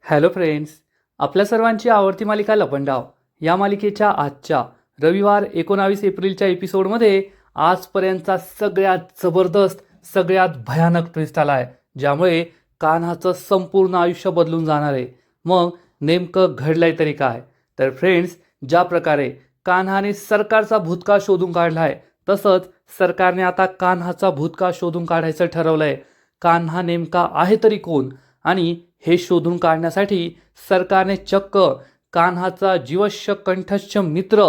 Hello friends, आपल्या सर्वांची आवडती मालिका लपंडाव या मालिकेच्या आजच्या रविवार 19 एप्रिलच्या एपिसोडमध्ये आजपर्यंतचा सगळ्यात जबरदस्त सगळ्यात भयानक ट्विस्ट आला आहे, ज्यामुळे कान्हाचं संपूर्ण आयुष्य बदलून जाणार आहे. मग नेमकं घडलंय तरी काय? तर फ्रेंड्स, ज्या प्रकारे कान्हाने सरकारचा भूतकाळ शोधून काढला आहे, तसंच सरकारने आता कान्हाचा भूतकाळ शोधून काढायचं ठरवलंय. कान्हा नेमका आहे तरी कोण? आणि हे शोधून काढण्यासाठी सरकारने चक्क कान्हाचा जीवश्य कंठस्थ मित्र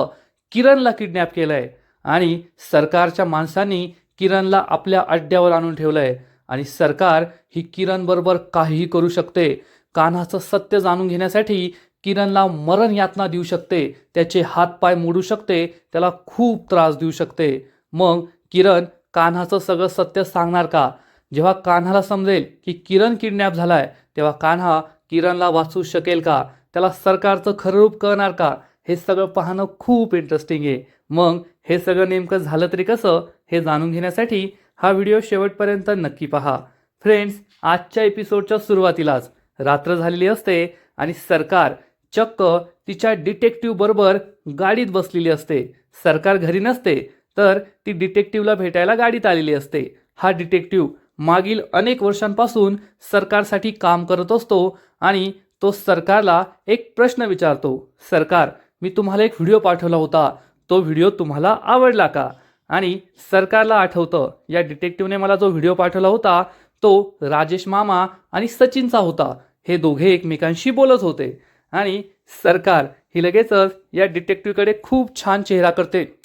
किरणला किडनॅप केलंय आणि सरकारच्या माणसांनी किरणला आपल्या अड्ड्यावर आणून ठेवलंय आणि सरकार ही किरण बरोबर काहीही करू शकते. कान्हाचं सत्य जाणून घेण्यासाठी किरणला मरण यातना देऊ शकते, त्याचे हातपाय मोडू शकते, त्याला खूप त्रास देऊ शकते. मग किरण कान्हाचं सगळं सत्य सांगणार का? जेव्हा कान्हाला समजेल की किरण किडनॅप झालाय, तेव्हा कान्हा किरणला वाचवू शकेल का? त्याला सरकारचं खरं रूप कळणार का? हे सगळं पाहणं खूप इंटरेस्टिंग आहे. मग हे सगळं नेमकं झालं तरी कसं, हे जाणून घेण्यासाठी हा व्हिडिओ शेवटपर्यंत नक्की पहा. फ्रेंड्स, आजच्या एपिसोडच्या सुरुवातीलाच रात्र झालेली असते आणि सरकार चक्क तिच्या डिटेक्टिव्ह बरोबर गाडीत बसलेली असते. सरकार घरी नसते, तर ती डिटेक्टिव्हला भेटायला गाडीत आलेली असते. हा डिटेक्टिव्ह मागील अनेक वर्षांपासून सरकारसाठी काम करत असतो आणि तो सरकारला एक प्रश्न विचारतो. सरकार, मी तुम्हाला एक व्हिडिओ पाठवला होता, तो व्हिडिओ तुम्हाला आवडला का? आणि सरकारला आठवतं, या डिटेक्टिव्हने मला जो व्हिडिओ पाठवला होता तो राजेश मामा आणि सचिनचा होता. हे दोघे एकमेकांशी बोलत होते आणि सरकार ही लगेचच या डिटेक्टिव्हकडे खूप छान चेहरा करते.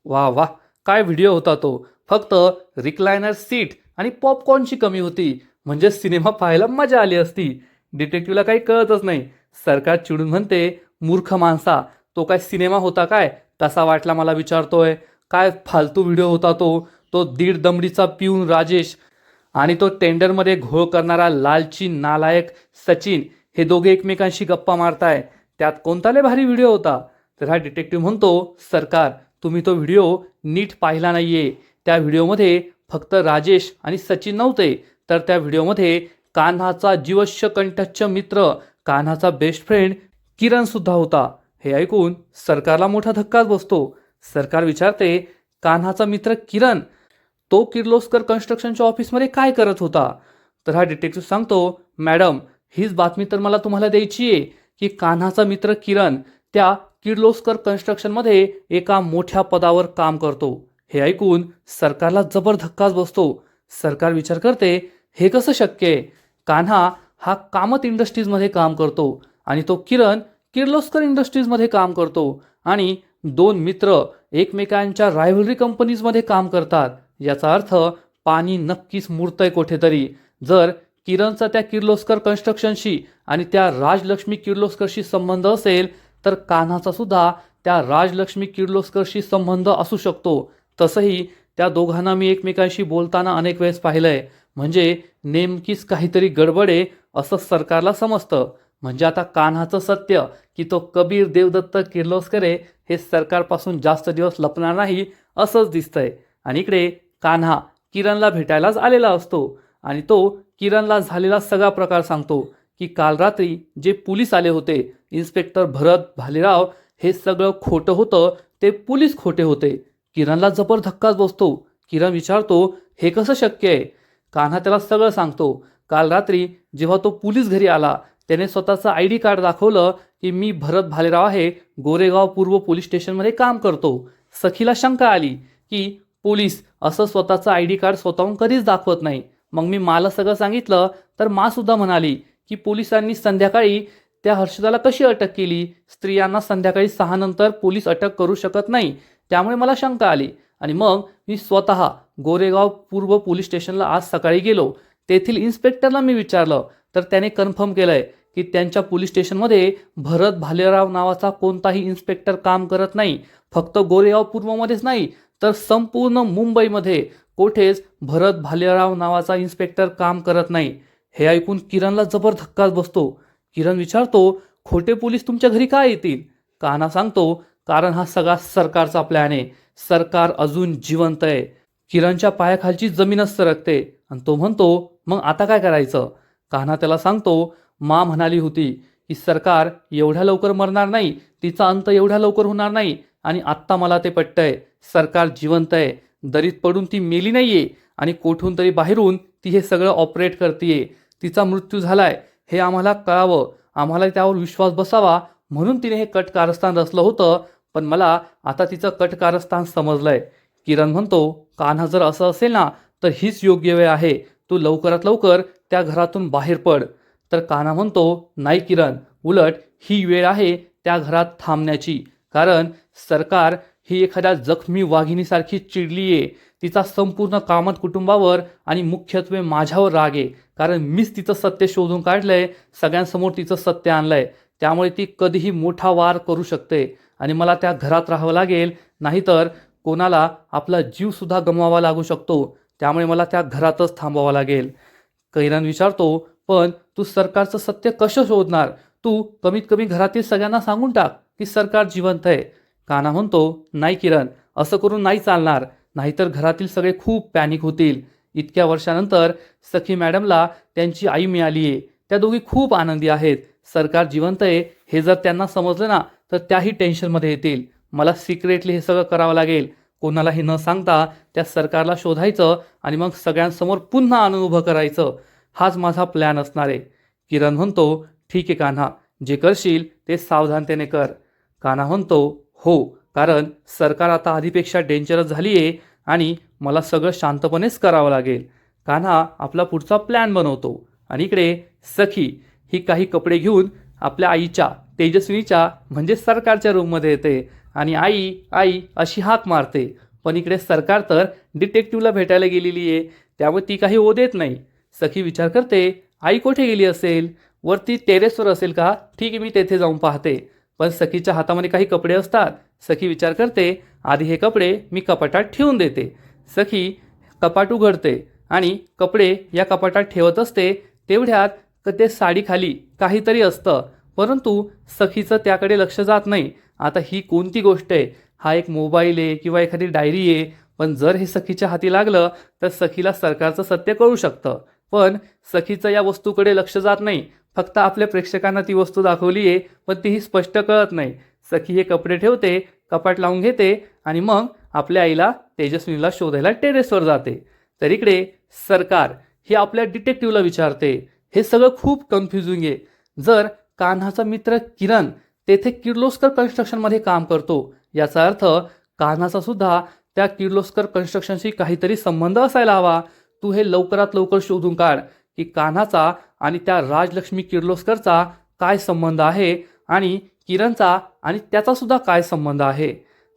वा वा, काय व्हिडिओ होता तो! फक्त रिक्लायनर सीट आणि पॉपकॉर्नची कमी होती, म्हणजे सिनेमा पाहायला मजा आली असती. डिटेक्टिव्हला काही कळतच नाही. सरकार चिडून म्हणते, मूर्ख माणसा, तो काय सिनेमा होता काय? कसा वाटला मला विचारतोय? काय फालतू व्हिडिओ होता तो. तो 1.5 दमडीचा पिऊन राजेश आणि तो टेंडरमध्ये घोळ करणारा लालची नालायक सचिन, हे दोघे एकमेकांशी गप्पा मारताय. त्यात कोणता लय भारी व्हिडिओ होता? तर हा डिटेक्टिव्ह म्हणतो, सरकार, तुम्ही तो व्हिडिओ नीट पाहिला नाहीये. त्या व्हिडिओमध्ये फक्त राजेश आणि सचिन नव्हते, तर त्या व्हिडिओमध्ये कान्हाचा जीवश्य कंठस्थ मित्र, कान्हाचा बेस्ट फ्रेंड किरण सुद्धा होता. हे ऐकून सरकारला मोठा धक्काच बसतो. सरकार विचारते, कान्हाचा मित्र किरण, तो किर्लोस्कर कन्स्ट्रक्शनच्या ऑफिसमध्ये काय करत होता? तर हा डिटेक्टिव्ह सांगतो, मॅडम, हीच बातमी तर मला तुम्हाला द्यायची आहे की कान्हाचा मित्र किरण त्या किर्लोस्कर कन्स्ट्रक्शनमध्ये एका मोठ्या पदावर काम करतो. हे ऐकून सरकारला जबर धक्काच बसतो. सरकार विचार करते, हे कसं शक्य आहे? कान्हा हा कामत इंडस्ट्रीजमध्ये काम करतो आणि तो किरण किर्लोस्कर इंडस्ट्रीजमध्ये काम करतो आणि दोन मित्र एकमेकांच्या रायव्हलरी कंपनीजमध्ये काम करतात. याचा अर्थ पाणी नक्कीच मुरतंय कुठेतरी. जर किरणचा त्या किर्लोस्कर कन्स्ट्रक्शनशी आणि त्या राजलक्ष्मी किर्लोस्करशी संबंध असेल, तर कान्हाचा सुद्धा त्या राजलक्ष्मी किर्लोस्करशी संबंध असू शकतो. तसंही त्या दोघांना मी एकमेकांशी बोलताना अनेक वेळेस पाहिलंय, म्हणजे नेमकीच काहीतरी गडबड आहे असं सरकारला समजतं. म्हणजे आता कान्हाचं सत्य की तो कबीर देवदत्त किर्लोस्कर आहे, हे सरकारपासून जास्त दिवस लपणार नाही असंच दिसतंय. आणि इकडे कान्हा किरणला भेटायलाच आलेला असतो आणि तो किरणला झालेला सगळा प्रकार सांगतो की काल रात्री जे पोलीस आले होते, इन्स्पेक्टर भरत भालेराव, हे सगळं खोटं होतं, ते पोलीस खोटे होते. किरणला जबर धक्काच बसतो. किरण विचारतो, हे कसं शक्य आहे? कान्हा त्याला सगळं सांगतो. काल रात्री जेव्हा तो पोलीस घरी आला, त्याने स्वतःचं ID कार्ड दाखवलं की मी भरत भालेराव आहे, गोरेगाव पूर्व पोलीस स्टेशनमध्ये काम करतो. सखीला शंका आली की पोलीस असं स्वतःचं ID कार्ड स्वतःहून कधीच दाखवत नाही. मग मी माला सगळं सांगितलं, तर मा सुद्धा म्हणाली की पोलिसांनी संध्याकाळी त्या हर्षदाला कशी अटक केली? स्त्रियांना संध्याकाळी 6 नंतर पोलीस अटक करू शकत नाही, त्यामुळे मला शंका आली आणि मग मी स्वतः गोरेगाव पूर्व पोलीस स्टेशनला आज सकाळी गेलो. तेथील इन्स्पेक्टरला मी विचारलं, तर त्याने कन्फर्म केलंय की त्यांच्या पोलीस स्टेशनमध्ये भरत भालेराव नावाचा कोणताही इन्स्पेक्टर काम करत नाही. फक्त गोरेगाव पूर्वमध्येच नाही, तर संपूर्ण मुंबईमध्ये कोठेच भरत भालेराव नावाचा इन्स्पेक्टर काम करत नाही. हे ऐकून किरणला जबर धक्काच बसतो. किरण विचारतो, खोटे पोलीस तुमच्या घरी काय येतील? कान्हा सांगतो, कारण हा सगळा सरकारचा प्लॅन आहे. सरकार अजून जिवंत आहे. किरणच्या पायाखालची जमीनच सरकते आणि तो म्हणतो, मग आता काय करायचं? कान्हा त्याला सांगतो, मा म्हणाली होती की सरकार एवढ्या लवकर मरणार नाही, तिचा अंत एवढ्या लवकर होणार नाही. आणि आत्ता मला ते पटतंय. सरकार जिवंत आहे, दरीत पडून ती मेली नाहीये आणि कोठून तरी बाहेरून ती हे सगळं ऑपरेट करतीये. तिचा मृत्यू झालाय हे आम्हाला कळावं, आम्हाला त्यावर विश्वास बसावा म्हणून तिने हे कट कारस्थान रचलं होतं. पण मला आता तिचं कट कारस्थान समजलंय. किरण म्हणतो, कान्हा जर असं असेल ना तर हीच योग्य वेळ आहे, तू लवकरात लवकर त्या घरातून बाहेर पड. तर कान्हा म्हणतो, नाही किरण, उलट ही वेळ आहे त्या घरात थांबण्याची. कारण सरकार ही एखाद्या जखमी वाघिणीसारखी चिडली आहे. तिचा संपूर्ण कामत कुटुंबावर आणि मुख्यत्वे माझ्यावर राग आहे. कारण मीच तिचं सत्य शोधून काढलंय, सगळ्यांसमोर तिचं सत्य आणलंय. त्यामुळे ती कधीही मोठा वार करू शकते आणि मला त्या घरात राहावं लागेल, नाहीतर कोणाला आपला जीवसुद्धा गमवावा लागू शकतो. त्यामुळे मला त्या घरातच थांबावं लागेल. किरण विचारतो, पण तू सरकारचं सत्य कसं शोधणार? तू कमीत कमी घरातील सगळ्यांना सांगून टाक की सरकार जिवंत आहे. कान्हा म्हणतो, नाही किरण, असं करून नाही चालणार, नाहीतर घरातील सगळे खूप पॅनिक होतील. इतक्या वर्षानंतर सखी मॅडमला त्यांची आई मिळाली आहे. त्या दोघी खूप आनंदी आहेत. सरकार जिवंत आहे हे जर त्यांना समजलं ना तर त्याही टेन्शनमध्ये येतील. मला सिक्रेटली हे सगळं करावं लागेल. कोणालाही न सांगता त्या सरकारला शोधायचं आणि मग सगळ्यांसमोर पुन्हा आणून उभं करायचं. हाच माझा प्लॅन असणार आहे. किरण म्हणतो, ठीक आहे कान्हा, जे करशील ते सावधानतेने कर. कान्हा म्हणतो, हो, कारण सरकार आता आधीपेक्षा डेंजरस झाली आहे आणि मला सगळं शांतपणेच करावं लागेल. कान्हा आपला पुढचा प्लॅन बनवतो आणि इकडे सखी ही काही कपडे घेऊन आपल्या आईच्या, तेजस्विनीच्या म्हणजे सरकारच्या रूममध्ये येते आणि आई आई अशी हाक मारते. पण इकडे सरकार तर डिटेक्टिव्हला भेटायला गेलेली आहे, त्यामुळे ती काही ओ देत नाही. सखी विचार करते, आई कुठे गेली असेल? वरती टेरेसवर असेल का? ठीक आहे, मी तेथे जाऊन पाहते. पण सखीच्या हातामध्ये काही कपडे असतात. सखी विचार करते, आधी हे कपडे मी कपाटात ठेवून देते. सखी कपाट उघडते आणि कपडे या कपाटात ठेवत असते. तेवढ्यात ते साडीखाली काहीतरी असतं, परंतु सखीचं त्याकडे लक्ष जात नाही. आता ही कोणती गोष्ट आहे? हा एक मोबाईल आहे किंवा एखादी डायरी आहे, पण जर हे सखीच्या हाती लागलं तर सखीला सरकारचं सत्य कळू शकतं. पण सखीचं या वस्तूकडे लक्ष जात नाही. फक्त आपल्या प्रेक्षकांना ती वस्तू दाखवली आहे, पण तीही स्पष्ट कळत नाही. सखी हे कपडे ठेवते, कपाट लावून घेते आणि मग आपल्या आईला, तेजस्विनीला शोधायला टेरेसवर जाते. तर इकडे सरकार ही आपल्या डिटेक्टिव्हला विचारते. हे सगळं खूप कन्फ्युजिंग आहे. जर कान्हाचा मित्र किरण तेथे किर्लोस्कर कन्स्ट्रक्शनमध्ये काम करतो, याचा अर्थ कान्हाचा सुद्धा त्या किर्लोस्कर कन्स्ट्रक्शनशी काहीतरी संबंध असायला हवा. तू हे लवकरात लवकर शोधून काढ की कान्हाचा आणि त्या राजलक्ष्मी किर्लोस्करचा काय संबंध आहे आणि किरणचा आणि त्याचा सुद्धा काय संबंध आहे.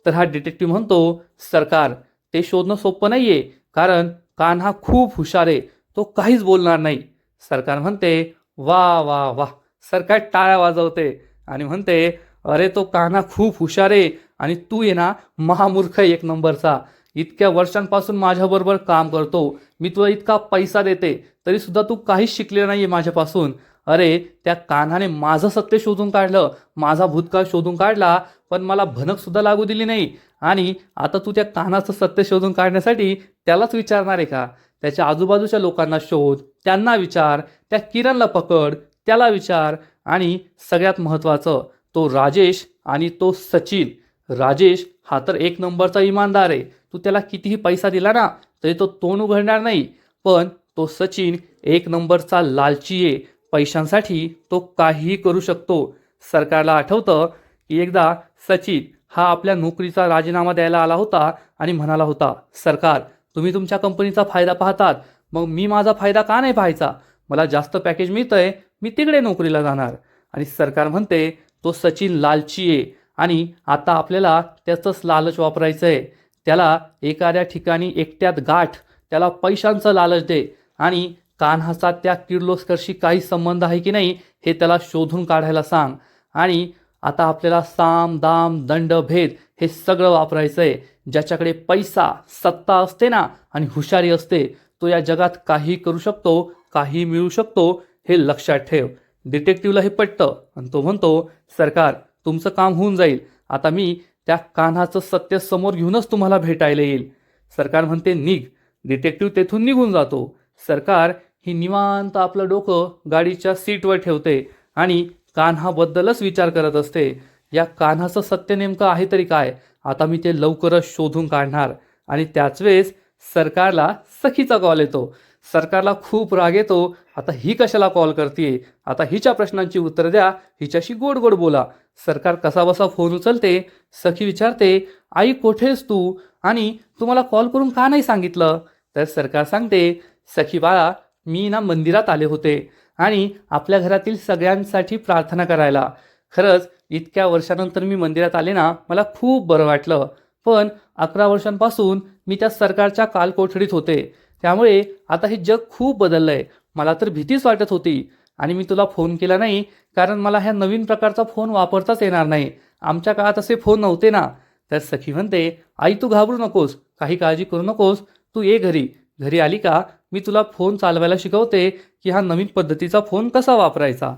तर हा डिटेक्टिव्ह म्हणतो, सरकार, ते शोधणं सोपं नाही आहे, कारण कान्हा खूप हुशार आहे, तो काहीच बोलणार नाही. सरकार म्हणते, वा वा वा. सरकार टाळ्या वाजवते आणि म्हणते, अरे तो कान्हा खूप हुशार आहे आणि तू ये ना महामूर्ख एक नंबरचा. इतक्या वर्षांपासून माझ्याबरोबर काम करतो, मी तुला इतका पैसा देते तरीसुद्धा तू काहीच शिकले नाही आहे माझ्यापासून. अरे त्या कान्हाने माझं सत्य शोधून काढलं, माझा भूतकाळ शोधून काढला, पण मला भनकसुद्धा लागू दिली नाही. आणि आता तू त्या कान्हाचं सत्य शोधून काढण्यासाठी त्यालाच विचारणार आहे का? त्याच्या आजूबाजूच्या लोकांना शोध, त्यांना विचार, त्या किरणला पकड, त्याला विचार, आणि सगळ्यात महत्त्वाचं तो राजेश आणि तो सचिन. राजेश हा तर एक नंबरचा इमानदार आहे. तू त्याला कितीही पैसा दिला ना तरी तो तोंड उघडणार नाही. पण तो सचिन एक नंबरचा लालची आहे. पैशांसाठी तो काहीही करू शकतो. सरकारला आठवतं की एकदा सचिन हा आपल्या नोकरीचा राजीनामा द्यायला आला होता आणि म्हणाला होता, सरकार, तुम्ही तुमच्या कंपनीचा फायदा पाहतात, मग मी माझा फायदा का नाही पाहायचा? मला जास्त पॅकेज मिळतंय, मी तिकडे नोकरीला जाणार. आणि सरकार म्हणते, तो सचिन लालची आहे आणि आता आपल्याला त्याचंच लालच वापरायचं आहे. त्याला एखाद्या ठिकाणी एकट्यात गाठ, त्याला पैशांचं लालच दे आणि कान्हाचा त्या किर्लोस्करशी काही संबंध आहे की नाही हे त्याला शोधून काढायला सांग. आणि आता आपल्याला साम दाम दंड भेद हे सगळं वापरायचं आहे. ज्याच्याकडे पैसा, सत्ता असते ना आणि हुशारी असते, तो या जगात काही करू शकतो, काही मिळू शकतो, हे लक्षात ठेव. डिटेक्टिव्हला हे पटतं आणि तो म्हणतो, सरकार, तुमचं काम होऊन जाईल. आता मी त्या कान्हाचं सत्य समोर घेऊनच तुम्हाला भेटायला येईल. सरकार म्हणते, निघ. डिटेक्टिव्ह तेथून निघून जातो. सरकार ही निवांत आपलं डोकं गाडीच्या सीटवर ठेवते आणि कान्हाबद्दलच विचार करत असते. या कान्हाचं सत्य नेमकं आहे तरी काय? आता मी ते लवकरच शोधून काढणार. आणि त्याच वेळेस सरकारला सखीचा कॉल येतो. सरकारला खूप राग येतो. आता ही कशाला कॉल करते? आता हिच्या प्रश्नांची उत्तर द्या, हिच्याशी गोड गोड बोला. सरकार कसाबसा फोन उचलते. सखी विचारते, आई कुठेस तू? आणि तुम्हाला कॉल करून का नाही सांगितलं? तर सरकार सांगते, सखी बाळा, मी ना मंदिरात आले होते आणि आपल्या घरातील सगळ्यांसाठी प्रार्थना करायला. खरंच इतक्या वर्षानंतर मी मंदिरात आले ना, मला खूप बरं वाटलं. पण 11 वर्षांपासून मी त्या सरकारच्या कालकोठडीत होते. त्यामुळे आता हे जग खूप बदललंय. मला तर भीतीच वाटत होती आणि मी तुला फोन केला नाही कारण मला ह्या नवीन प्रकारचा फोन वापरताच येणार नाही. आमच्या काळात असे फोन नव्हते ना. तर सखी म्हणते, आई तू घाबरू नकोस, काही काळजी करू नकोस, तू ये घरी. घरी आली का मी तुला फोन चालवायला शिकवते की हा नवीन पद्धतीचा फोन कसा वापरायचा.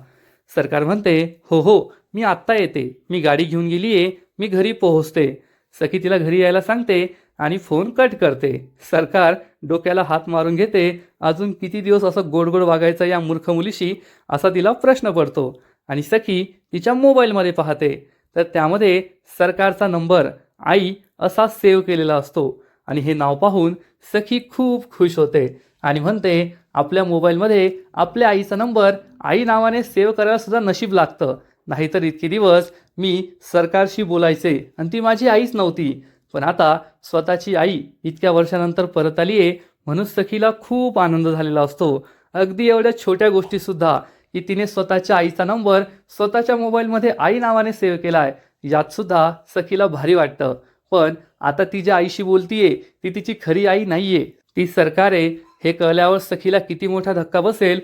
सरकार म्हणते, हो हो, मी आत्ता येते. मी गाडी घेऊन गेली आहे, मी घरी पोहोचते. सखी तिला घरी यायला सांगते आणि फोन कट करते. सरकार डोक्याला हात मारून घेते. अजून किती दिवस असं गोड गोड वागायचं या मूर्ख मुलीशी, असा तिला प्रश्न पडतो. आणि सखी तिच्या मोबाईलमध्ये पाहते तर त्यामध्ये सरकारचा नंबर आई असा सेव्ह केलेला असतो. आणि हे नाव पाहून सखी खूप खुश होते आणि म्हणते, आपल्या मोबाईलमध्ये आपल्या आईचा नंबर आई नावाने सेव्ह करायला सुद्धा नशीब लागतं. नाहीतर इतके दिवस मी सरकारशी बोलायचे आणि ती माझी आईच नव्हती. पण आता स्वतःची आई इतक्या वर्षानंतर परत आली आहे म्हणून सखीला खूप आनंद झालेला असतो. अगदी एवढ्या छोट्या गोष्टीसुद्धा की तिने स्वतःच्या आईचा नंबर स्वतःच्या मोबाईलमध्ये आई नावाने सेव्ह केला आहे, यातसुद्धा सखीला भारी वाटतं. पण आता ती ज्या आईशी बोलतीये ती तिची खरी आई नाहीये, ती सरकार आहे. हे कळल्यावर सखीला किती मोठा धक्का बसेल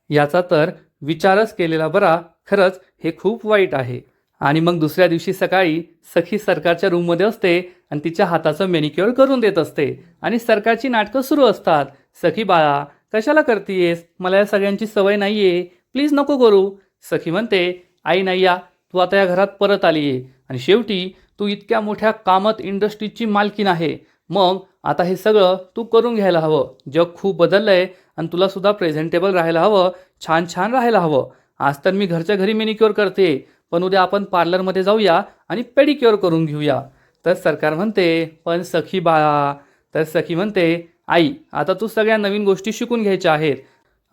याचा तर विचारच केलेला बरा. खरंच हे खूप वाईट आहे. आणि मग दुसऱ्या दिवशी सकाळी सखी सरकारच्या रूममध्ये असते आणि तिच्या हाताचं मॅनिक्युअर करून देत असते आणि सरकारची नाटकं सुरू असतात. सखी बाळा कशाला करतीयेस? मला या सगळ्यांची सवय नाहीये, प्लीज नको करू. सखी म्हणते, आई नाही या, तू आता या घरात परत आली आहे आणि शेवटी तू इतक्या मोठ्या कामत इंडस्ट्रीची मालकीण आहे. मग आता हे सगळं तू करून घ्यायला हवं. जग खूप बदललंय आणि तुला सुद्धा प्रेझेंटेबल राहायला हवं, छान छान राहायला हवं. आज तर मी घरच्या घरी मॅनिक्युअर करते, पण उद्या आपण पार्लरमध्ये जाऊया आणि पेडिक्युअर करून घेऊया. तर सरकार म्हणते, पण सखी बाळा. तर सखी म्हणते, आई आता तू सगळ्या नवीन गोष्टी शिकून घ्यायच्या आहेत.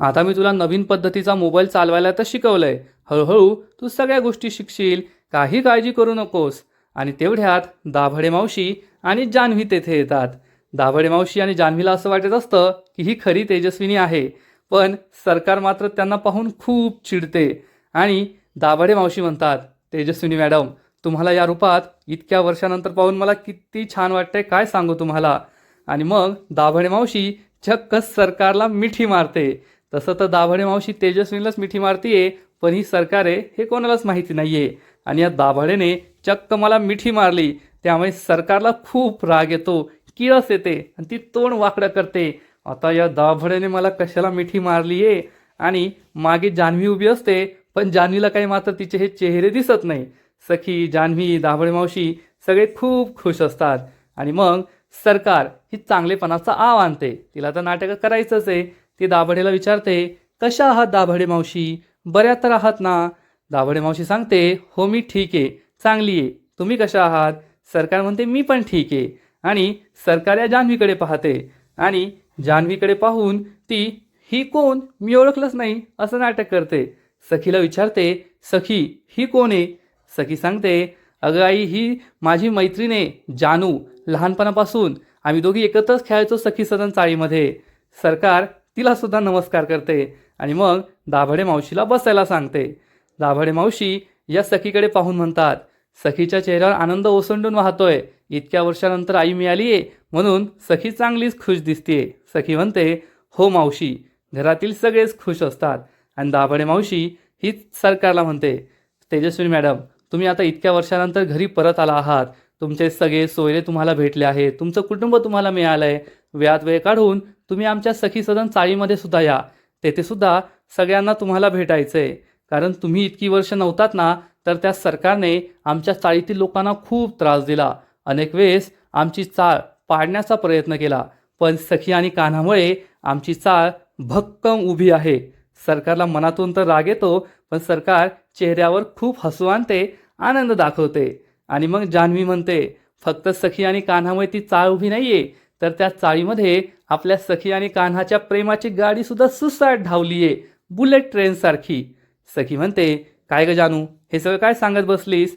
आता मी तुला नवीन पद्धतीचा मोबाईल चालवायला तर शिकवलंय. हळूहळू तू सगळ्या गोष्टी शिकशील, काही काळजी करू नकोस. आणि तेवढ्यात दाभडे मावशी आणि जान्हवी तेथे येतात. दाभडे मावशी आणि जान्हवीला असं वाटत असतं की ही खरी तेजस्विनी आहे, पण सरकार मात्र त्यांना पाहून खूप चिडते. आणि दाभडे मावशी म्हणतात, तेजस्विनी मॅडम, तुम्हाला या रूपात इतक्या वर्षानंतर पाहून मला किती छान वाटतंय काय सांगू तुम्हाला. आणि मग दाभडे मावशी चक्क सरकारला मिठी मारते. तसं तर दाभडे मावशी तेजस्विनीलाच मिठी मारतीये, पण ही सरकार आहे हे कोणालाच माहिती नाहीये. आणि या दाभडेने चक्क मला मिठी मारली, त्यामुळे सरकारला खूप राग येतो, किळस येते आणि ती तोंड वाकडं करते. आता या दाभडेने मला कशाला मिठी मारली आहे. आणि मागे जान्हवी उभी असते, पण जान्हवीला काही मात्र तिचे हे चेहरे दिसत नाही. सखी, जान्हवी, दाभडे मावशी सगळे खूप खुश असतात. आणि मग सरकार ही चांगलेपणाचा आव आणते. तिला तर नाटक करायचंच आहे. ती दाभडेला विचारते, कशा आहात दाभडे मावशी? बऱ्या तर आहात ना? दाभडे मावशी सांगते, हो मी ठीक आहे, चांगली आहे. तुम्ही कशा आहात? सरकार म्हणते, मी पण ठीक आहे. आणि सरकार या जान्हवीकडे पाहते आणि जान्हवीकडे पाहून ती, ही कोण? मी ओळखलंच नाही, असं नाटक करते. सखीला विचारते, सखी ही कोण आहे? सखी सांगते, अगं आई ही माझी मैत्रीण आहे जानू. लहानपणापासून आम्ही दोघी एकत्रच खेळायचो सखी सदन चाळीमध्ये. सरकार तिला सुद्धा नमस्कार करते आणि मग दाभडे मावशीला बसायला सांगते. दाभडे मावशी या सखीकडे पाहून म्हणतात, सखीच्या चेहऱ्यावर आनंद ओसंडून वाहतोय. इतक्या वर्षानंतर आई मिळाली आहे म्हणून सखी चांगलीच खुश दिसतीये. सखी म्हणते, हो मावशी, घरातील सगळेच खुश असतात. आणि दाभडे मावशी ही सरकारला म्हणते, तेजस्विनी मॅडम, तुम्ही आता इतक्या वर्षानंतर घरी परत आला आहात. तुमचे सगळे सोयरे तुम्हाला भेटले आहेत, तुमचं कुटुंब तुम्हाला मिळालं आहे. वेळात वेळ काढून तुम्ही आमच्या सखी सदन चाळीमध्ये सुद्धा या. तेथे सुद्धा सगळ्यांना तुम्हाला भेटायचं आहे. कारण तुम्ही इतकी वर्ष नव्हतात ना, तर त्या सरकारने आमच्या चाळीतील लोकांना खूप त्रास दिला. अनेक वेळेस आमची चाळ पाडण्याचा प्रयत्न केला, पण सखी आणि कान्हामुळे आमची चाळ भक्कम उभी आहे. सरकारला मनातून तर राग येतो, पण सरकार चेहऱ्यावर खूप हसू आणते, आनंद दाखवते. आणि मग जान्हवी म्हणते, फक्त सखी आणि कान्हामुळे ती चाळ उभी नाहीये, तर त्या चाळीमध्ये आपल्या सखी आणि कान्हाच्या प्रेमाची गाडीसुद्धा सुसाट धावलीये, बुलेट ट्रेनसारखी. सखी म्हणते, काय ग जानू, हे सगळं काय सांगत बसलीस?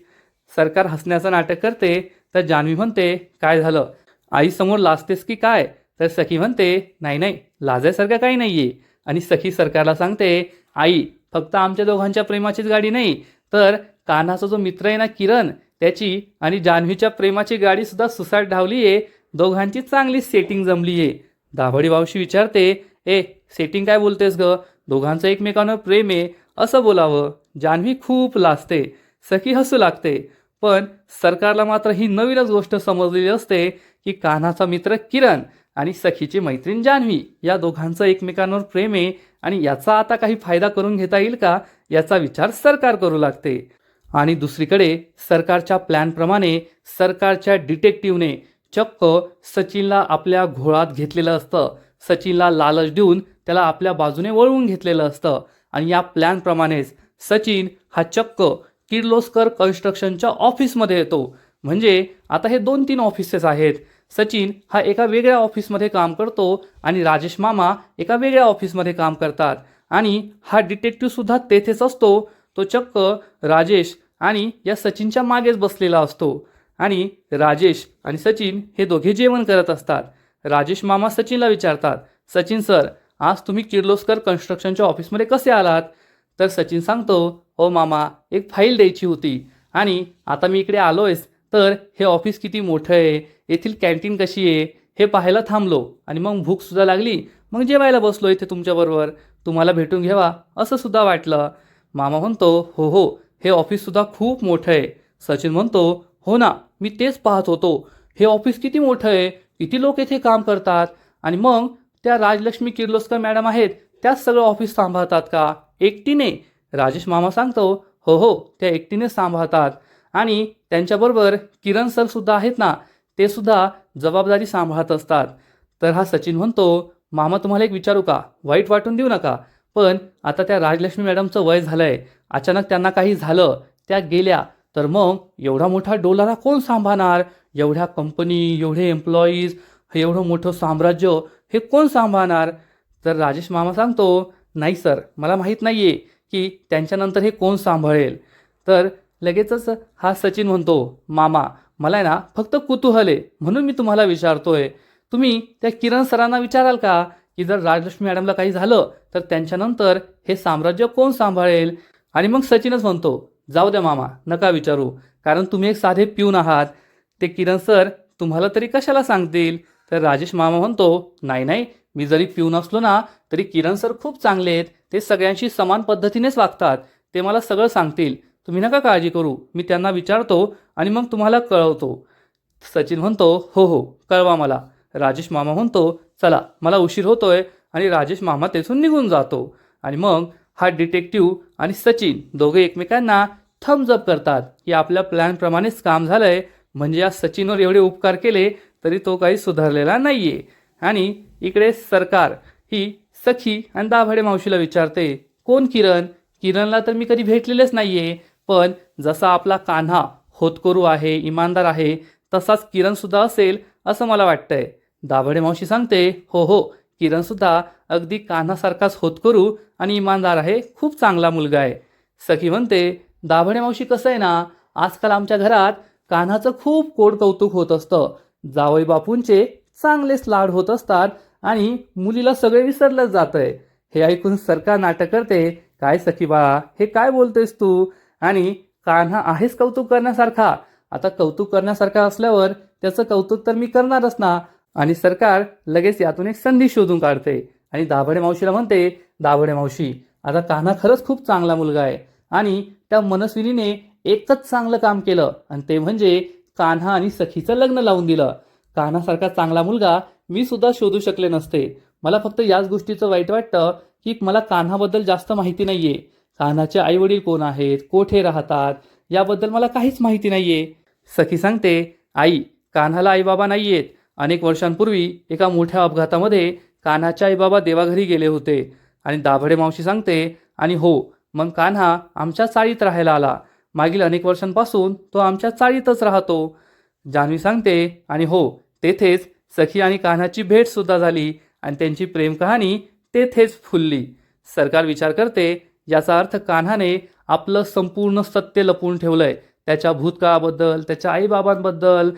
सरकार हसण्याचं नाटक करते, तर जान्हवी म्हणते, काय झालं, आईसमोर लाजतेस की काय? तर सखी म्हणते, नाही नाही, लाजायसारखं काही नाहीये. आणि सखी सरकारला सांगते, आई, फक्त आमच्या दोघांच्या प्रेमाचीच गाडी नाही, तर कान्हाचा जो मित्र आहे ना किरण, त्याची आणि जान्हवीच्या प्रेमाची गाडीसुद्धा सुसाट धावली आहे. दोघांची चांगली सेटिंग जमली आहे. दाभडी मावशी विचारते, ए, सेटिंग काय बोलतेस ग? दोघांचं एकमेकांवर प्रेम आहे असं बोलावं. जान्हवी खूप लाजते. सखी हसू लागते. पण सरकारला मात्र ही नवीनच गोष्ट समजलेली असते की कान्हाचा मित्र किरण आणि सखीची मैत्रीण जान्हवी या दोघांचं एकमेकांवर प्रेम आहे आणि याचा आता काही फायदा करून घेता येईल का, याचा विचार सरकार करू लागते. आणि दुसरीकडे सरकारच्या प्लॅनप्रमाणे सरकारच्या डिटेक्टिव्हने चक्क सचिनला आपल्या घोळात घेतलेलं असतं. सचिनला लालच देऊन त्याला आपल्या बाजूने वळवून घेतलेलं असतं. आणि या प्लॅनप्रमाणेच सचिन हा चक्क किर्लोस्कर कन्स्ट्रक्शनच्या ऑफिसमध्ये येतो. म्हणजे आता हे 2-3 ऑफिसेस आहेत. सचिन हा एका वेगळ्या ऑफिसमध्ये काम करतो आणि राजेश मामा एका वेगळ्या ऑफिसमध्ये काम करतात. आणि हा डिटेक्टिव्हसुद्धा तेथेच असतो. तो चक्क राजेश आणि या सचिनच्या मागेच बसलेला असतो. आणि राजेश आणि सचिन हे दोघे जेवण करत असतात. राजेश मामा सचिनला विचारतात, सचिन सर, आज तुम्ही किर्लोस्कर कन्स्ट्रक्शनच्या ऑफिसमध्ये कसे आलात? तर सचिन सांगतो, हो मामा, एक फाईल द्यायची होती आणि आता मी इकडे आलोयच, तर हे ऑफिस किती मोठं आहे, येथील कॅन्टीन कशी आहे हे पाहायला थांबलो आणि मग भूकसुद्धा लागली, मग जेवायला बसलो इथे तुमच्याबरोबर, तुम्हाला भेटून घ्यावा असं सुद्धा वाटलं. मामा म्हणतो, हो हो, हे ऑफिससुद्धा खूप मोठं आहे. सचिन म्हणतो, हो ना, मी तेच पाहत होतो, हे ऑफिस किती मोठं आहे, किती लोक येथे काम करतात. आणि मग त्या राजलक्ष्मी किर्लोस्कर मॅडम आहेत, त्याच सगळं ऑफिस सांभाळतात का एकटीने? राजेश मामा सांगतो, हो हो, त्या एकटीने सांभाळतात. आणि त्यांच्याबरोबर किरण सर सुद्धा आहेत ना, ते सुद्धा जबाबदारी सांभाळत असतात. तर हा सचिन म्हणतो, मामा तुम्हाला एक विचारू का, वाईट वाटून देऊ नका, पण आता त्या राजलक्ष्मी मॅडमचं वय झालंय, अचानक त्यांना काही झालं, त्या गेल्या, तर मग एवढा मोठा डोलारा कोण सांभाळणार? एवढ्या कंपनी, एवढे एम्प्लॉईज, एवढं मोठं साम्राज्य हे कोण सांभाळणार? तर राजेश मामा सांगतो, नाही सर, मला माहीत नाही आहे की त्यांच्यानंतर हे कोण सांभाळेल. तर लगेचच हा सचिन म्हणतो, मामा, मला आहे ना फक्त कुतूहल आहे म्हणून मी तुम्हाला विचारतोय. तुम्ही त्या किरण सरांना विचाराल का की जर राजलक्ष्मी मॅडमला काही झालं तर त्यांच्यानंतर हे साम्राज्य कोण सांभाळेल? आणि मग सचिनच म्हणतो, जाऊ द्या मामा, नका विचारू, कारण तुम्ही एक साधे पिऊन आहात. ते किरण सर तुम्हाला तरी कशाला सांगतील? तर राजेश मामा म्हणतो, नाही नाही, मी जरी पिऊन असलो ना तरी किरण सर खूप चांगले आहेत, ते सगळ्यांशी समान पद्धतीनेच वागतात, ते मला सगळं सांगतील, तुम्ही नका काळजी करू, मी त्यांना विचारतो आणि मग तुम्हाला कळवतो. सचिन म्हणतो, हो हो, कळवा मला. राजेश मामा म्हणतो, चला, मला उशीर होतोय. आणि राजेश मामा तेथून निघून जातो. आणि मग हा डिटेक्टिव्ह आणि सचिन दोघे एकमेकांना थम्स अप करतात की आपल्या प्लॅनप्रमाणेच काम झालंय. म्हणजे या सचिनवर एवढे उपकार केले तरी तो काही सुधारलेला नाहीये. आणि इकडे सरकार ही सखी आणि दाभाडे मावशीला विचारते, कोण किरण? किरणला तर मी कधी भेटलेलेच नाहीये, पण जसा आपला कान्हा होतकरू आहे, इमानदार आहे, तसाच किरणसुद्धा असेल असं मला वाटतंय. दाभाडे मावशी सांगते, हो हो, किरणसुद्धा अगदी कान्हासारखाच होतकरू आणि इमानदार आहे, खूप चांगला मुलगा आहे. सखी म्हणते, दाभाडे मावशी, कसं आहे ना, आजकाल आमच्या घरात कान्हाचं खूप कोड कौतुक होत असतं, जावई बापूंचे चांगलेच लाड होत असतात आणि मुलीला सगळे विसरलंच जातंय. हे ऐकून सरकार नाटक करते, काय सखी बाळा, हे काय बोलतेस तू? आणि कान्हा आहेच कौतुक करण्यासारखा, आता कौतुक करण्यासारखा असल्यावर त्याचं कौतुक तर मी करणारच ना. आणि सरकार लगेच यातून एक संधी शोधून काढते आणि दाभाडे मावशीला म्हणते, दाभाडे मावशी, आता कान्हा खरंच खूप चांगला मुलगा आहे आणि त्या मनस्विनीने एकच चांगलं काम केलं आणि ते म्हणजे कान्हा आणि सखीचं लग्न लावून दिलं. कान्हासारखा चांगला मुलगा मी सुद्धा शोधू शकले नसते. मला फक्त याच गोष्टीचं वाईट वाटतं की मला कान्हाबद्दल जास्त माहिती नाहीये. कान्हाचे आई वडील कोण आहेत, कोठे राहतात, याबद्दल मला काहीच माहिती नाहीये. सखी सांगते, आई, कान्हाला आई बाबा नाहीयेत. अनेक वर्षांपूर्वी एका मोठ्या अपघातामध्ये कान्हाचे आईबाबा देवाघरी गेले होते. आणि दाभडे मावशी सांगते, आणि हो, मग कान्हा आमच्या चाळीत राहायला आला. मागील अनेक वर्षांपासून तो आमच्या चाळीतच राहतो. जान्हवी सांगते, आणि हो, तेथेच सखी आणि कान्हाची भेटसुद्धा झाली आणि त्यांची प्रेम कहाणी तेथेच फुलली. सरकार विचार करते, याचा अर्थ कान्हाने आपलं संपूर्ण सत्य लपवून ठेवलंय. त्याच्या भूतकाळाबद्दल, त्याच्या आईबाबांबद्दल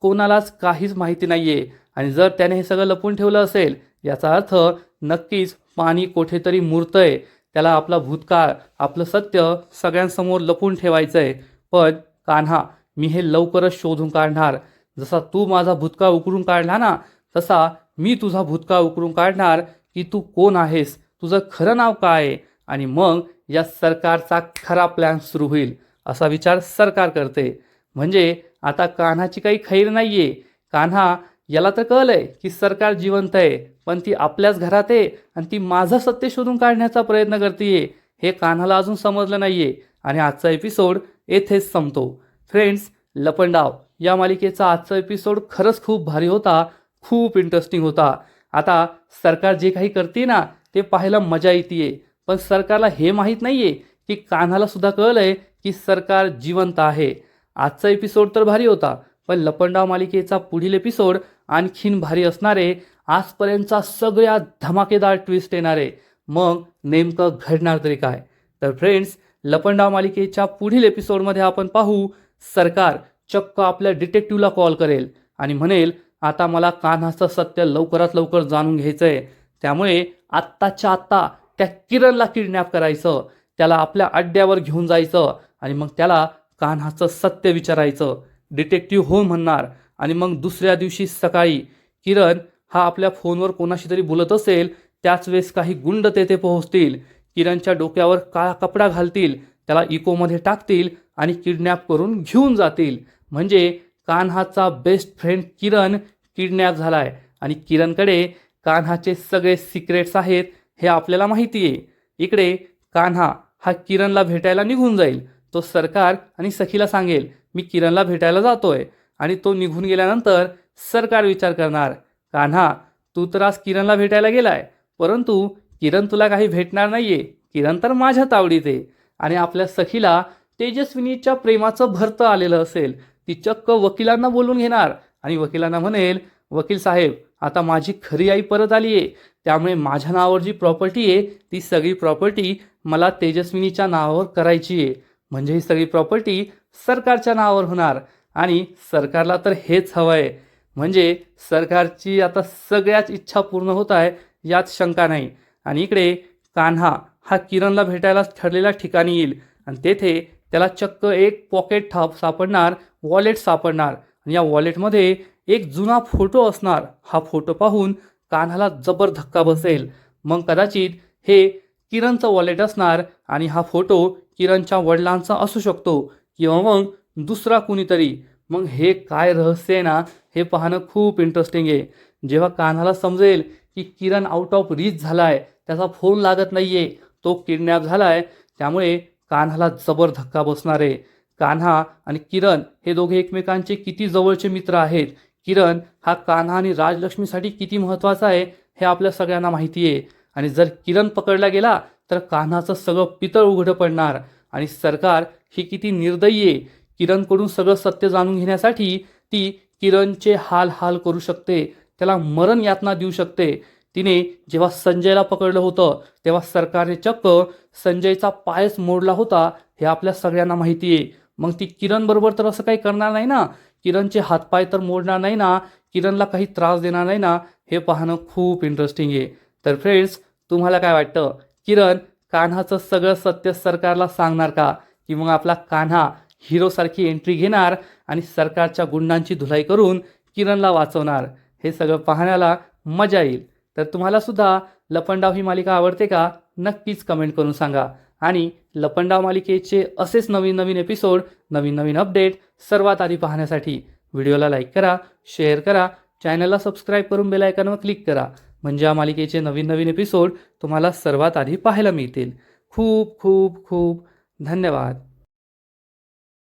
कोणालाच काहीच माहिती नाहीये. आणि जर त्याने हे सगळं लपवून ठेवलं असेल, याचा अर्थ नक्कीच पाणी कुठेतरी मुरतंय. त्याला आपला भूतकाळ, आपलं सत्य सगळ्यांसमोर लपवून ठेवायचंय. पण कान्हा, मी हे लवकरच शोधून काढणार. जसा तू माझा भूतकाळ उकरून काढला ना, तसा मी तुझा भूतकाळ उकरून काढणार की तू कोण आहेस, तुझं खरं नाव काय आहे. आणि मग या सरकारचा खरा प्लॅन सुरू होईल, असा विचार सरकार करते. म्हणजे आता कान्हाची काही खैर नाहीये. कान्हा याला तर कळलंय की सरकार जिवंत आहे, पण ती आपल्याच घरात आहे आणि ती माझं सत्य शोधून काढण्याचा प्रयत्न करते. हे कान्हाला अजून समजलं नाहीये. आणि आजचा एपिसोड येथेच संपतो. फ्रेंड्स, लपंडाव या मालिकेचा आजचा एपिसोड खरंच खूप भारी होता, खूप इंटरेस्टिंग होता. आता सरकार जे काही करते ना, ते पाहायला मजा येते. पण सरकारला हे माहीत नाहीये की कान्हाला सुद्धा कळलंय की सरकार जिवंत आहे. आजचा एपिसोड तर भारी होता, पण लपंडाव मालिकेचा पुढील एपिसोड आणखीन भारी असणारे. आजपर्यंतचा सगळ्यात धमाकेदार ट्विस्ट येणारे. मग नेमकं घडणार तरी काय? तर फ्रेंड्स, लपंडाव मालिकेच्या पुढील एपिसोडमध्ये आपण पाहू, सरकार चक्क आपल्या डिटेक्टिव्हला कॉल करेल आणि म्हणेल, आता मला कान्हाचं सत्य लवकरात लवकर जाणून घ्यायचंय. त्यामुळे आत्ताच्या आत्ता त्या किरणला किडनॅप करायचं, त्याला आपल्या अड्ड्यावर घेऊन जायचं आणि मग त्याला कान्हाचं सत्य विचारायचं. डिटेक्टिव्ह हो म्हणणार. आणि मग दुसऱ्या दिवशी सकाळी किरण हा आपल्या फोनवर कोणाशी तरी बोलत असेल. त्याच वेळेस काही गुंड तेथे पोहोचतील. किरणच्या डोक्यावर काळा कपडा घालतील, त्याला इकोमध्ये टाकतील आणि किडनॅप करून घेऊन जातील. म्हणजे कान्हाचा बेस्ट फ्रेंड किरण किडनॅप झालाय आणि किरणकडे कान्हाचे सगळे सिक्रेट्स आहेत हे आपल्याला माहिती आहे. इकडे कान्हा हा किरणला भेटायला निघून जाईल. तो सरकार आणि सखीला सांगेल, मी किरणला भेटायला जातोय. आणि तो निघून गेल्यानंतर सरकार विचार करणार, कान्हा, तू तर आज किरणला भेटायला गेलाय, परंतु किरण तुला काही भेटणार नाहीये. किरण तर माझ्या तावडीत आहे. आणि आपल्या सखीला तेजस्विनीच्या प्रेमाचं भरतं आलेलं असेल. ती चक्क वकिलांना बोलून घेणार आणि वकिलांना म्हणेल, वकील साहेब, आता माझी खरी आई परत आली आहे. त्यामुळे माझ्या नावावर जी प्रॉपर्टी आहे, ती सगळी प्रॉपर्टी मला तेजस्विनीच्या नावावर करायची आहे. म्हणजे ही सगळी प्रॉपर्टी सरकारच्या नावावर होणार. आणि सरकारला तर हेच हवं आहे. म्हणजे सरकारची आता सगळ्याच इच्छा पूर्ण होत आहे, यात शंका नाही. आणि इकडे कान्हा हा किरणला भेटायला ठरलेल्या ठिकाणी येईल आणि तेथे त्याला चक्क एक पॉकेट सापडणार, वॉलेट सापडणार. आणि या वॉलेटमध्ये एक जुना फोटो असणार. हा फोटो पाहून कान्हाला जबर धक्का बसेल. मग कदाचित हे किरणचं वॉलेट असणार आणि हा फोटो किरणच्या वडिलांचा असू शकतो किंवा मग दुसरा कुणीतरी. मग हे काय रहस्य आहे ना, हे पाहणं खूप इंटरेस्टिंग आहे. जेव्हा कान्हाला समजेल की किरण आउट ऑफ रीच झालाय, त्याचा फोन लागत नाहीये, तो किडनॅप झालाय, त्यामुळे कान्हाला जबर धक्का बसणार आहे. कान्हा आणि किरण हे दोघे एकमेकांचे किती जवळचे मित्र आहेत. किरण हा कान्हा आणि राजलक्ष्मीसाठी किती महत्त्वाचा आहे हे आपल्या सगळ्यांना माहिती आहे. आणि जर किरण पकडला गेला तर कान्हाचं सगळं पितळ उघडं पडणार. आणि सरकार ही किती निर्दयी आहे. किरणकडून सगळं सत्य जाणून घेण्यासाठी ती किरणचे हाल करू शकते, त्याला मरण यातना देऊ शकते. तिने जेव्हा संजयला पकडलं होतं तेव्हा सरकारने चक्क संजयचा पायच मोडला होता, हे आपल्या सगळ्यांना माहिती आहे. मग ती किरण बरोबर तर असं काही करणार नाही ना, किरणचे हातपाय तर मोडणार नाही ना, किरणला काही त्रास देणार नाही ना. हे पाहणं खूप इंटरेस्टिंग आहे. तर फ्रेंड्स, तुम्हाला काय वाटतं, किरण कान्हाचं सगळं सत्य सरकारला सांगणार का, की मग आपला कान्हा हिरोसारखी एंट्री घेणार आणि सरकारच्या गुंडांची धुलाई करून किरणला वाचवणार? हे सगळं पाहण्याला मजा येईल. तर तुम्हाला सुद्धा लपंडाव ही मालिका आवडते का? नक्कीच कमेंट करून सांगा. आणि लपंडाव मालिकेचे असेच नवीन नवीन एपिसोड, नवीन नवीन अपडेट सर्वात आधी पाहण्यासाठी व्हिडिओला लाईक करा, शेअर करा, चॅनलला सबस्क्राईब करून बेल आयकॉनवर क्लिक करा. म्हणजे या मालिकेचे नवीन नवीन एपिसोड तुम्हाला सर्वात आधी पाहायला मिळतील. खूप खूप खूप धन्यवाद.